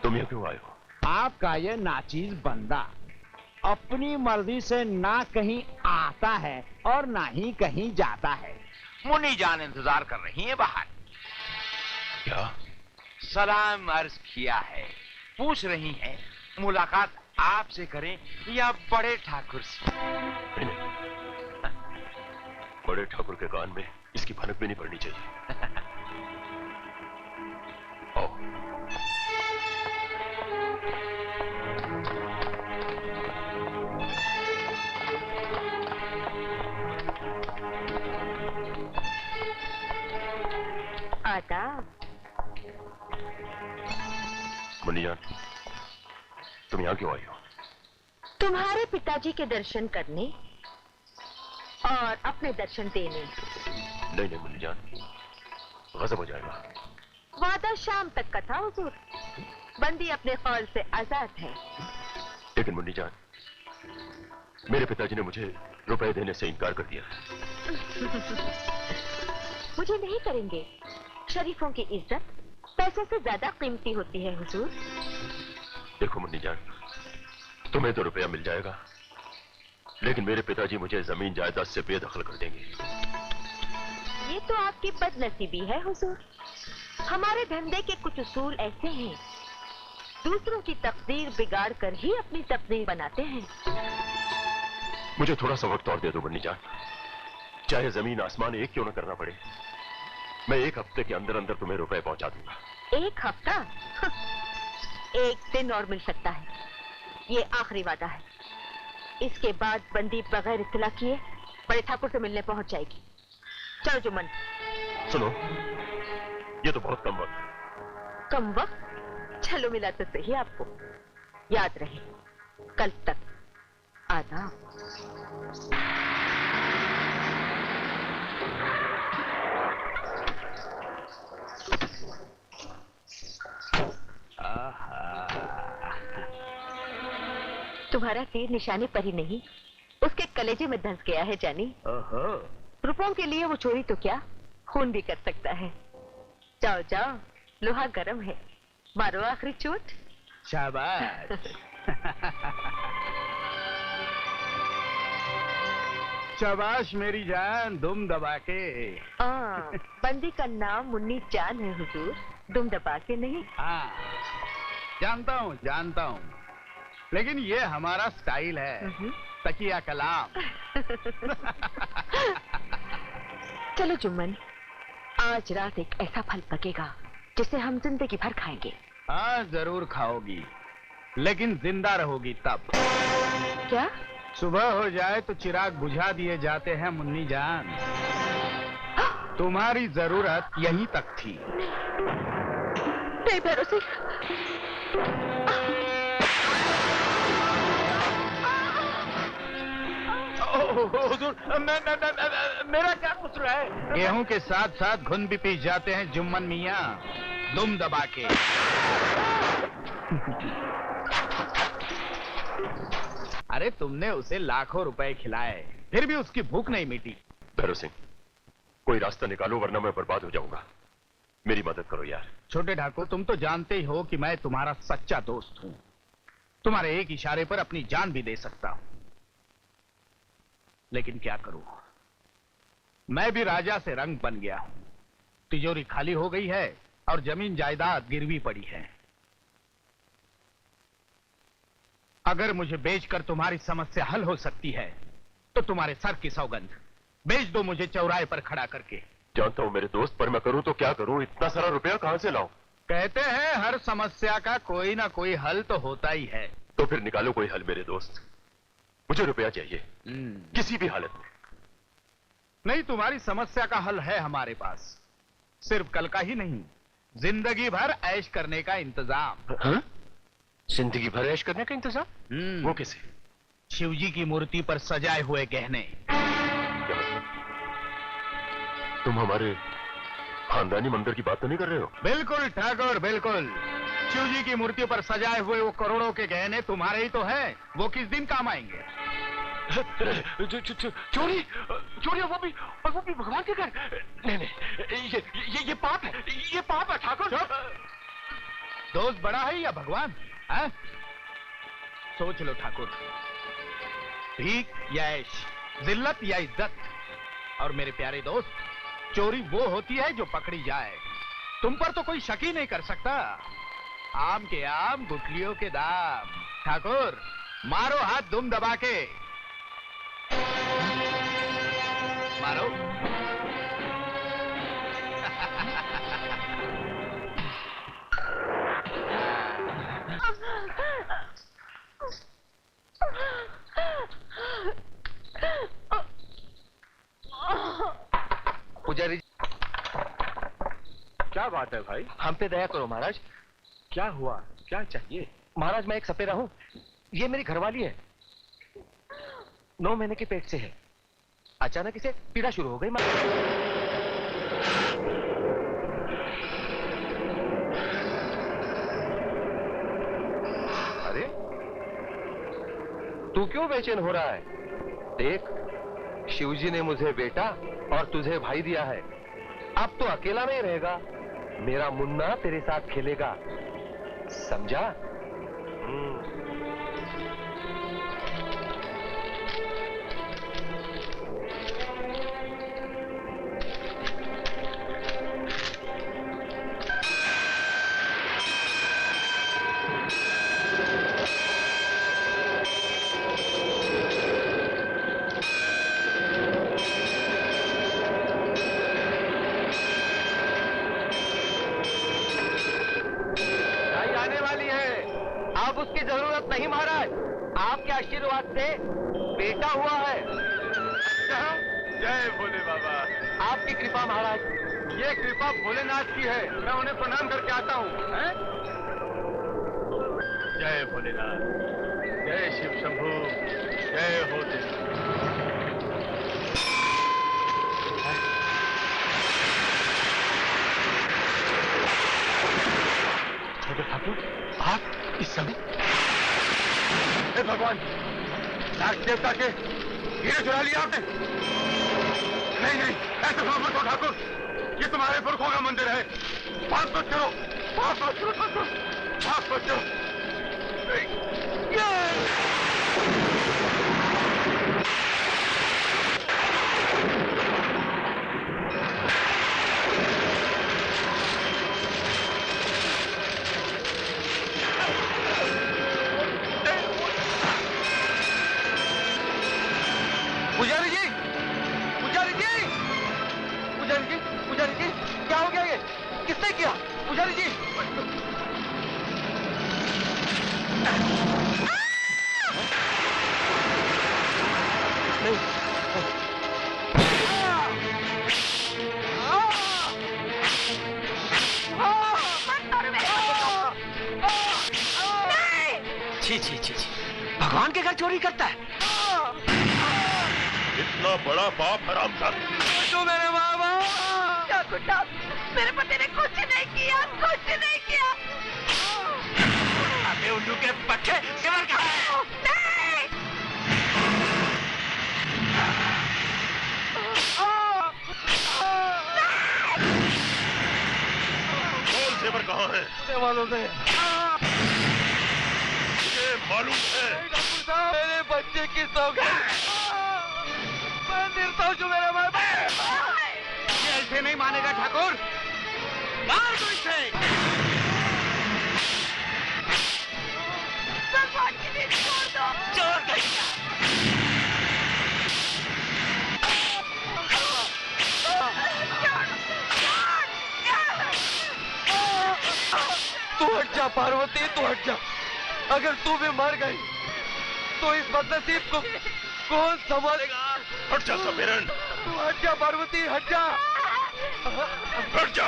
तुम यहाँ क्यों आए हो? आपका ये नाचीज बंदा अपनी मर्जी से ना कहीं आता है और ना ही कहीं जाता है। मुन्नी जान इंतजार कर रही है बाहर। क्या? सलाम अर्ज किया है, पूछ रही हैं मुलाकात आपसे करें या बड़े ठाकुर से। नहीं, बड़े ठाकुर के कान में इसकी भनक भी नहीं पड़नी चाहिए। आओ। आदाब। मुन्नी जान, तुम यहाँ क्यों आई हो? तुम्हारे पिताजी के दर्शन करने और अपने दर्शन देने। नहीं नहीं मुन्नी जान, गजब हो जाएगा। वादा शाम तक का था हुजूर। बंदी अपने कौल से आजाद है। लेकिन मुन्नी जान, मेरे पिताजी ने मुझे रुपए देने से इनकार कर दिया। मुझे नहीं करेंगे। शरीफों की इज्जत पैसों से ज्यादा कीमती होती है हुजूर। देखो मुन्नी जान, तुम्हें तो रुपया मिल जाएगा, लेकिन मेरे पिताजी मुझे जमीन जायदाद से बेदखल कर देंगे। ये तो आपकी बदनसीबी है हुजूर। हमारे धंधे के कुछ उसूल ऐसे हैं, दूसरों की तकदीर बिगाड़ कर ही अपनी तकदीर बनाते हैं। मुझे थोड़ा सा वक्त और दे दो मुन्नी जान, चाहे जमीन आसमान एक क्यों न करना पड़े। मैं 1 हफ्ते के अंदर अंदर तुम्हें रुपए पहुंचा दूंगा। 1 हफ्ता? 1 दिन और मिल सकता है। ये आखिरी वादा है। इसके बाद बंदी बगैर इत्तला किए बड़े ठाकुर से मिलने पहुंच जाएगी। चलो जुम्मन। सुनो, ये तो बहुत कम वक्त। कम वक्त? चलो मिला तो सही आपको। याद रहे, कल तक। आदाब। तुम्हारा तीर निशाने पर ही नहीं, उसके कलेजे में धंस गया है जानी। रुपयों के लिए वो चोरी तो क्या, खून भी कर सकता है। जाओ जाओ, लोहा गर्म है, मारो आखिरी चोट। शाबाश। शाबाश मेरी जान, दुम दबा के। बंदी का नाम मुन्नी जान है हुजूर, दुम दबा के नहीं। हाँ, जानता हूँ, लेकिन ये हमारा स्टाइल है, तकिया कलाम। चलो जुम्मन, आज रात एक ऐसा फल पकेगा जिसे हम जिंदगी भर खाएंगे। हाँ जरूर खाओगी, लेकिन जिंदा रहोगी तब। क्या? सुबह हो जाए तो चिराग बुझा दिए जाते हैं मुन्नी जान। तुम्हारी जरूरत यहीं तक थी। नहीं भरोसे। मेरा क्या कसूर है? गेहूं के साथ साथ घुन भी पी जाते हैं जुम्मन मियाँ, दुम दबा के। अरे तुमने उसे लाखों रुपए खिलाए, फिर भी उसकी भूख नहीं मिटी। भैरव सिंह, कोई रास्ता निकालो वरना मैं बर्बाद हो जाऊंगा। मेरी मदद करो यार। छोटे ठाकुर, तुम तो जानते ही हो कि मैं तुम्हारा सच्चा दोस्त हूं। तुम्हारे एक इशारे पर अपनी जान भी दे सकता हूं, लेकिन क्या करूं, मैं भी राजा से रंग बन गया हूं। तिजोरी खाली हो गई है और जमीन जायदाद गिरवी पड़ी है। अगर मुझे बेचकर तुम्हारी समस्या हल हो सकती है तो तुम्हारे सर की सौगंध, बेच दो मुझे चौराहे पर खड़ा करके। जानता हूं मेरे दोस्त, पर मैं करूं तो क्या करूं? इतना सारा रुपया कहां से लाऊं? कहते हैं हर समस्या का कोई ना कोई हल तो होता ही है। तो फिर निकालो कोई हल मेरे दोस्त, मुझे रुपया चाहिए किसी भी हालत में। नहीं, तुम्हारी समस्या का हल है हमारे पास। सिर्फ कल का ही नहीं, जिंदगी भर ऐश करने का इंतजाम। हाँ? जिंदगी भर ऐश करने का इंतजाम? वो कैसे? शिवजी की मूर्ति पर सजाए हुए गहने। क्या मतलब? तुम हमारे खानदानी मंदिर की बात तो नहीं कर रहे हो? बिल्कुल ठाकुर, बिल्कुल। शिवजी की मूर्ति पर सजाए हुए वो करोड़ों के गहने तुम्हारे ही तो हैं। वो किस दिन काम आएंगे? चोरी चोरी, वो भी भगवान के घर? नहीं, ये पाप है, ये पाप है ठाकुर। दोस्त बड़ा है या भगवान है? सोच लो ठाकुर, भीख या ऐश, जिल्लत या इज्जत। और मेरे प्यारे दोस्त, चोरी वो होती है जो पकड़ी जाए। तुम पर तो कोई शक ही नहीं कर सकता। आम के आम, गुठलियों के दाम। ठाकुर, मारो हाथ दुम दबा के। मारो। पुजारी, क्या बात है भाई? हम पे दया करो महाराज। क्या हुआ? क्या चाहिए? महाराज, मैं एक सपेरा हूँ। ये मेरी घरवाली है, 9 महीने के पेट से है। अचानक इसे पीड़ा शुरू हो गई। अरे, तू क्यों बेचैन हो रहा है? देख, शिवजी ने मुझे बेटा और तुझे भाई दिया है। अब तो अकेला नहीं रहेगा, मेरा मुन्ना तेरे साथ खेलेगा, समझा? उसकी जरूरत नहीं महाराज, आपके आशीर्वाद से बेटा हुआ है। जय भोले बाबा। आपकी कृपा महाराज। ये कृपा भोलेनाथ की है, मैं उन्हें प्रणाम करके आता हूँ। जय भोलेनाथ, जय शिव शंभू, जय हो ठाकुर, आप इस समय? हे भगवान, नाग देवता के हीरे चुरा लिया आपने? नहीं नहीं, ऐसे मत हो ठाकुर, ये तुम्हारे पुरखों का मंदिर है। पाप मत करो, पाप मत करो ठाकुर, पाप मत करो। पुजारी जी, पुजारी जी, पुजारी जी, पुजारी जी, क्या हो गया ये? किसने किया? पुजारी जी। नहीं। छी छी छी छी, भगवान के घर चोरी करता है। इतना बड़ा पाप हरामजादा। तो मेरे बाबा, क्या गुड्डा, मेरे पति ने कुछ नहीं किया, कुछ नहीं किया। अबे उल्लू के पट्टे, सिमर कहाँ है? नहीं। कौन सेवर कहाँ है? मुझे मालूम नहीं। मुझे मालूम है। डॉक्टर साहब, मेरे बच्चे की सौगात, मैं निर्दोष हूँ मेरे बाबा। ये ऐसे नहीं मानेगा ठाकुर, मार दो इसे। भगवान की नींद छोड़ दो। चोर गई। तू हट जा पार्वती, तू हट जा। अगर तू भी मर गई तो इस बदनसीब को कौन संभालेगा? हट जा समीरन, तू हट जा पार्वती, हट जा। हट जा।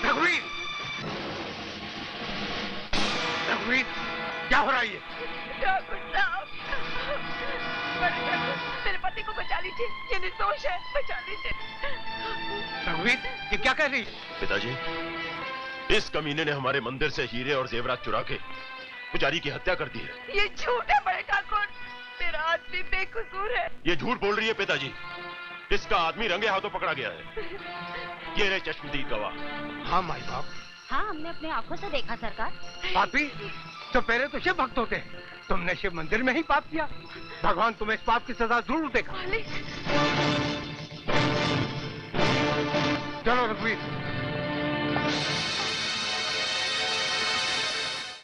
रघुवीर, रघुवीर, क्या हो रहा है ये? ठाकुर साहब, मेरे पति को बचा लीजिए, ये निर्दोष है, बचा लीजिए। रघुवीर, ये क्या कह रही? पिताजी, इस कमीने ने हमारे मंदिर से हीरे और जेवरात चुरा के पुजारी की हत्या कर दी है। ये झूठ है बड़े ठाकुर, मेरा आदमी बेकसूर है। ये झूठ बोल रही है पिताजी, इसका आदमी रंगे हाथों पकड़ा गया है। ये रहे चश्मदीद गवाह। हाँ माई बाप, हाँ, हमने अपने आंखों से देखा सरकार। पापी, तो पहले तो शिव भक्त होते हैं, तुमने शिव मंदिर में ही पाप किया। भगवान तुम्हें इस पाप की सजा जरूर देगा। चलो रघुवीर।